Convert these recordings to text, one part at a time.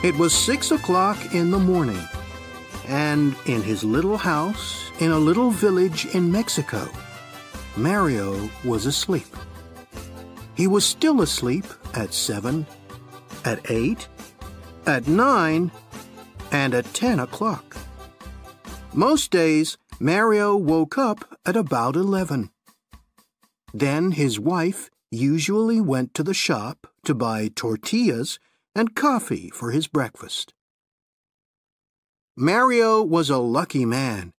It was 6 o'clock in the morning, and in his little house in a little village in Mexico, Mario was asleep. He was still asleep at 7, at 8, at 9, and at 10 o'clock. Most days, Mario woke up at about 11. Then his wife usually went to the shop to buy tortillas and coffee for his breakfast. Mario was a lucky man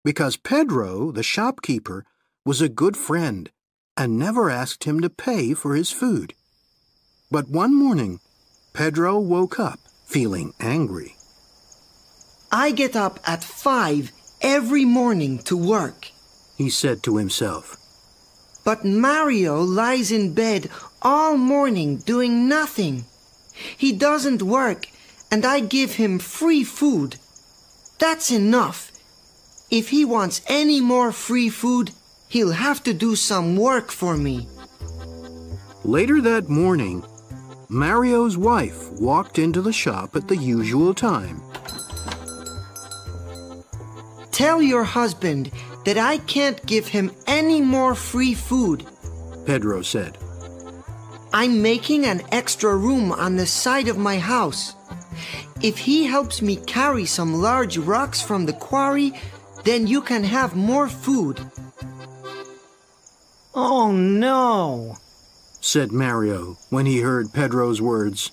because Pedro, the shopkeeper, was a good friend and never asked him to pay for his food. But one morning, Pedro woke up feeling angry. I get up at 5 every morning to work, he said to himself. But Mario lies in bed all morning doing nothing. He doesn't work, and I give him free food. That's enough. If he wants any more free food, he'll have to do some work for me. Later that morning, Mario's wife walked into the shop at the usual time. Tell your husband that I can't give him any more free food, Pedro said. I'm making an extra room on the side of my house. If he helps me carry some large rocks from the quarry, then you can have more food. Oh no, said Mario when he heard Pedro's words.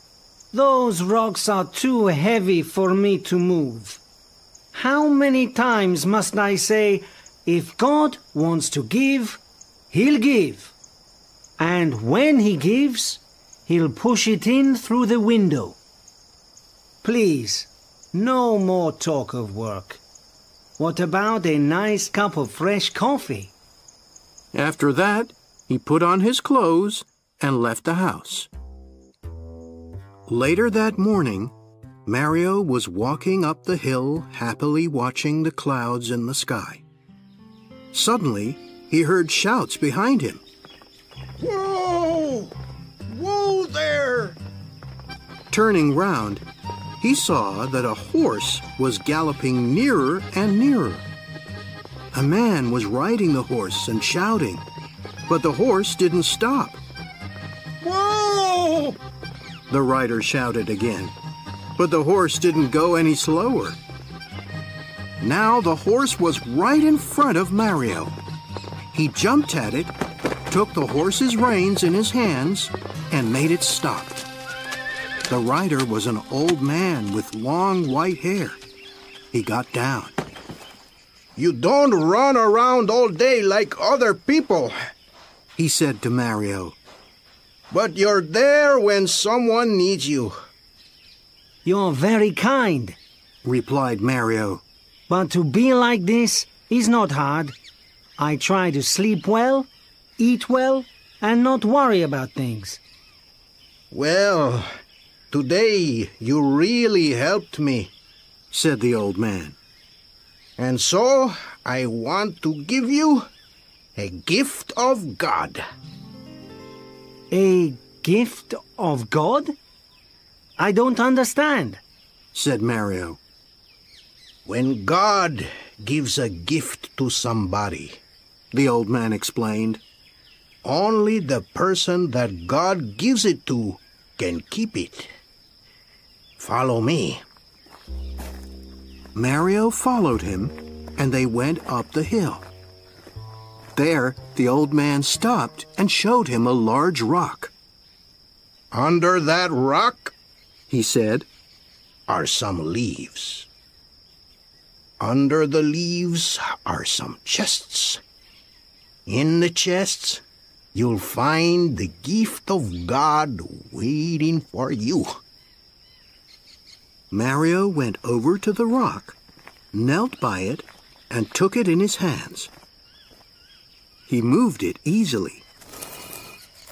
Those rocks are too heavy for me to move. How many times must I say, if God wants to give, He'll give. And when He gives, He'll push it in through the window. Please, no more talk of work. What about a nice cup of fresh coffee? After that, he put on his clothes and left the house. Later that morning, Mario was walking up the hill happily watching the clouds in the sky. Suddenly, he heard shouts behind him. Whoa! Whoa there! Turning round, he saw that a horse was galloping nearer and nearer. A man was riding the horse and shouting, but the horse didn't stop. Whoa! The rider shouted again, but the horse didn't go any slower. Now the horse was right in front of Mario. He jumped at it, took the horse's reins in his hands, and made it stop. The rider was an old man with long white hair. He got down. You don't run around all day like other people, he said to Mario. But you're there when someone needs you. You're very kind, replied Mario. But to be like this is not hard. I try to sleep well, eat well, and not worry about things. Well, today you really helped me, said the old man. And so I want to give you a gift of God. A gift of God? I don't understand, said Mario. When God gives a gift to somebody, the old man explained, only the person that God gives it to can keep it. Follow me. Mario followed him, and they went up the hill. There, the old man stopped and showed him a large rock. Under that rock, he said, are some leaves. Under the leaves are some chests. In the chests, you'll find the gift of God waiting for you. Mario went over to the rock, knelt by it, and took it in his hands. He moved it easily.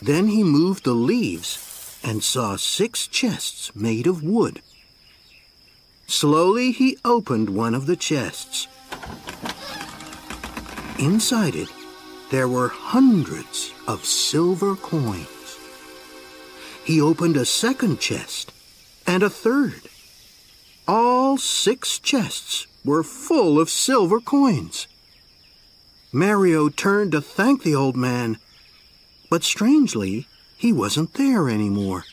Then he moved the leaves and saw 6 chests made of wood. Slowly he opened one of the chests. Inside it, there were hundreds of silver coins. He opened a second chest and a third. All 6 chests were full of silver coins. Mario turned to thank the old man, but strangely, he wasn't there anymore.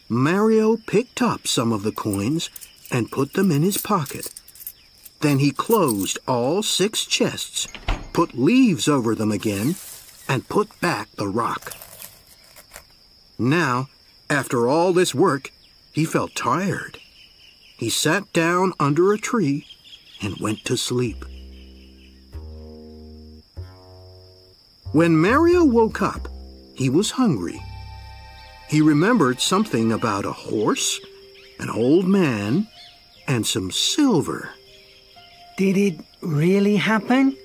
Mario picked up some of the coins and put them in his pocket. Then he closed all 6 chests, put leaves over them again, and put back the rock. Now, after all this work, he felt tired. He sat down under a tree and went to sleep. When Mario woke up, he was hungry. He remembered something about a horse, an old man, and some silver. Did it really happen?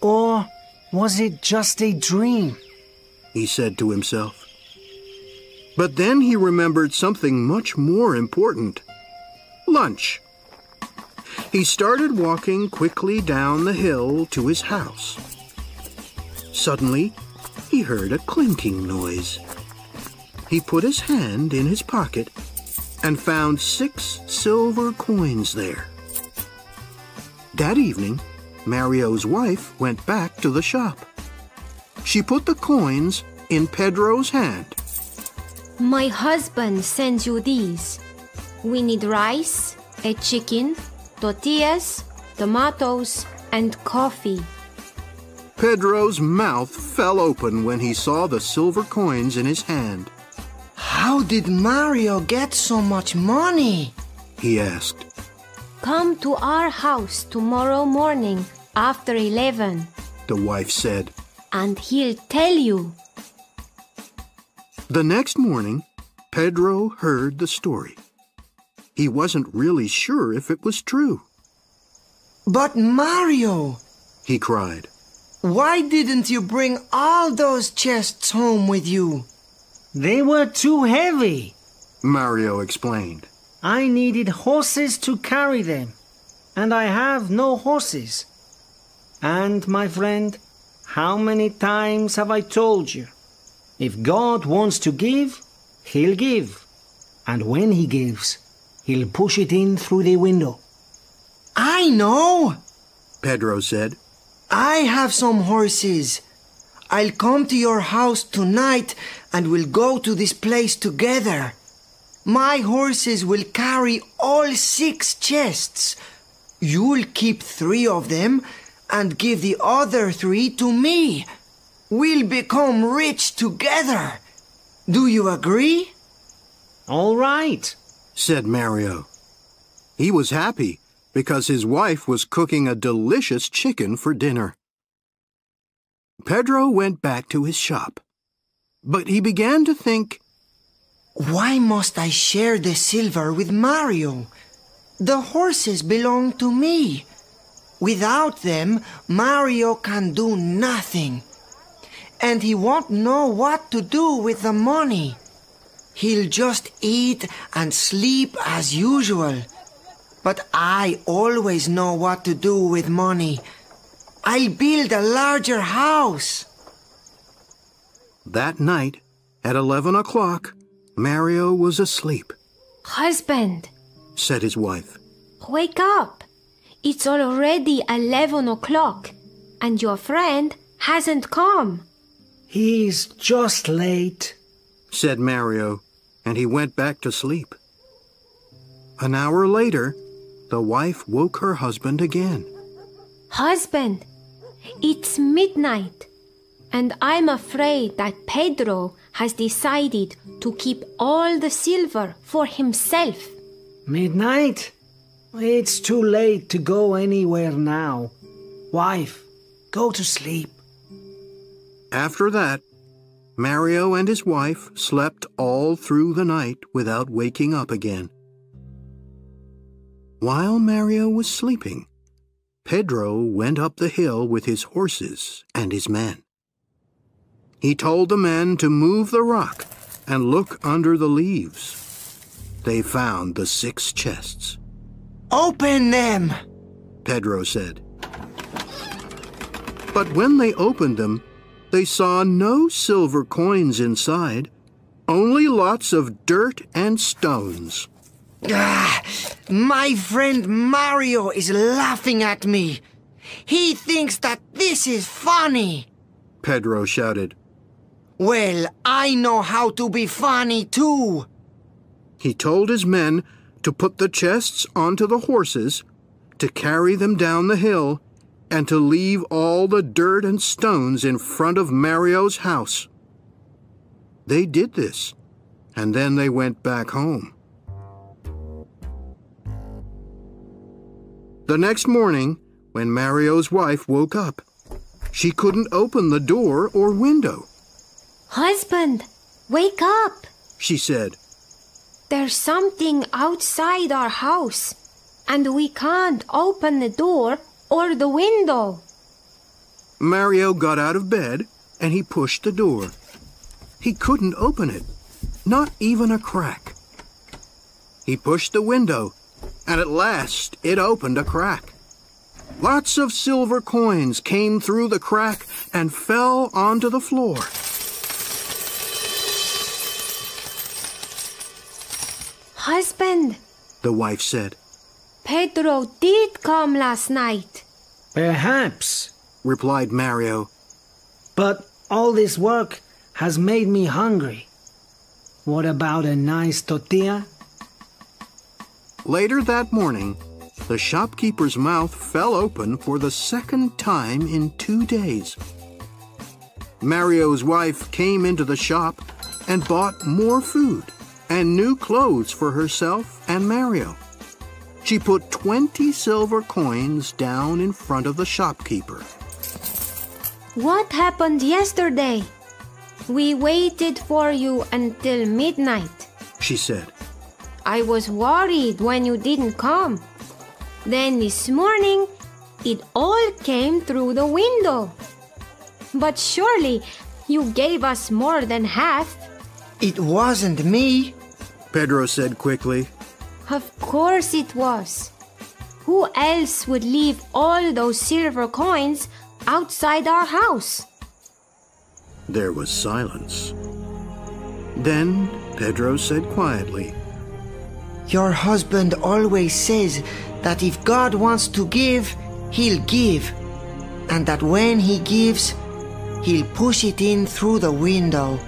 Or was it just a dream? He said to himself. But then he remembered something much more important. Lunch. He started walking quickly down the hill to his house. Suddenly, he heard a clinking noise. He put his hand in his pocket and found 6 silver coins there. That evening, Mario's wife went back to the shop. She put the coins in Pedro's hand. My husband sends you these. We need rice, a chicken, tortillas, tomatoes, and coffee. Pedro's mouth fell open when he saw the silver coins in his hand. How did Mario get so much money? He asked. Come to our house tomorrow morning after 11, The wife said. and he'll tell you. The next morning, Pedro heard the story. He wasn't really sure if it was true. But Mario, He cried. why didn't you bring all those chests home with you? They were too heavy. Mario explained. I needed horses to carry them, and I have no horses. And, my friend, how many times have I told you? If God wants to give, He'll give. And when He gives, He'll push it in through the window. I know. Pedro said. I have some horses. I'll come to your house tonight and we'll go to this place together. My horses will carry all 6 chests. You'll keep 3 of them and give the other 3 to me. We'll become rich together. Do you agree? All right. Said Mario. He was happy because his wife was cooking a delicious chicken for dinner. Pedro went back to his shop, but he began to think, why must I share the silver with Mario? The horses belong to me. Without them, Mario can do nothing. And he won't know what to do with the money. He'll just eat and sleep as usual. But I always know what to do with money. I'll build a larger house. That night, at 11 o'clock, Mario was asleep. Husband, Said his wife. wake up. It's already 11 o'clock, and your friend hasn't come. He's just late. Said Mario, and he went back to sleep. An hour later, the wife woke her husband again. Husband, it's midnight, and I'm afraid that Pedro has decided to keep all the silver for himself. Midnight? It's too late to go anywhere now. Wife, go to sleep. After that, Mario and his wife slept all through the night without waking up again. While Mario was sleeping, Pedro went up the hill with his horses and his men. He told the men to move the rock and look under the leaves. They found the 6 chests. Open them! Pedro said. But when they opened them, they saw no silver coins inside, only lots of dirt and stones. My friend Mario is laughing at me. He thinks that this is funny. Pedro shouted. Well, I know how to be funny too. He told his men to put the chests onto the horses, to carry them down the hill, and to leave all the dirt and stones in front of Mario's house. They did this, and then they went back home. The next morning, when Mario's wife woke up, she couldn't open the door or window. Husband, wake up, she said. There's something outside our house, and we can't open the door or the window. Mario got out of bed and he pushed the door. He couldn't open it, not even a crack. He pushed the window, and at last it opened a crack. Lots of silver coins came through the crack and fell onto the floor. Husband, the wife said. Pedro did come last night. Perhaps, replied Mario. But all this work has made me hungry. What about a nice tortilla? Later that morning, the shopkeeper's mouth fell open for the second time in 2 days. Mario's wife came into the shop and bought more food and new clothes for herself and Mario. She put 20 silver coins down in front of the shopkeeper. What happened yesterday? We waited for you until midnight, she said. I was worried when you didn't come. Then this morning, it all came through the window. But surely you gave us more than half. It wasn't me, Pedro said quickly. Of course it was. Who else would leave all those silver coins outside our house? There was silence. Then Pedro said quietly, Your husband always says that if God wants to give, he'll give. And that when he gives, he'll push it in through the window.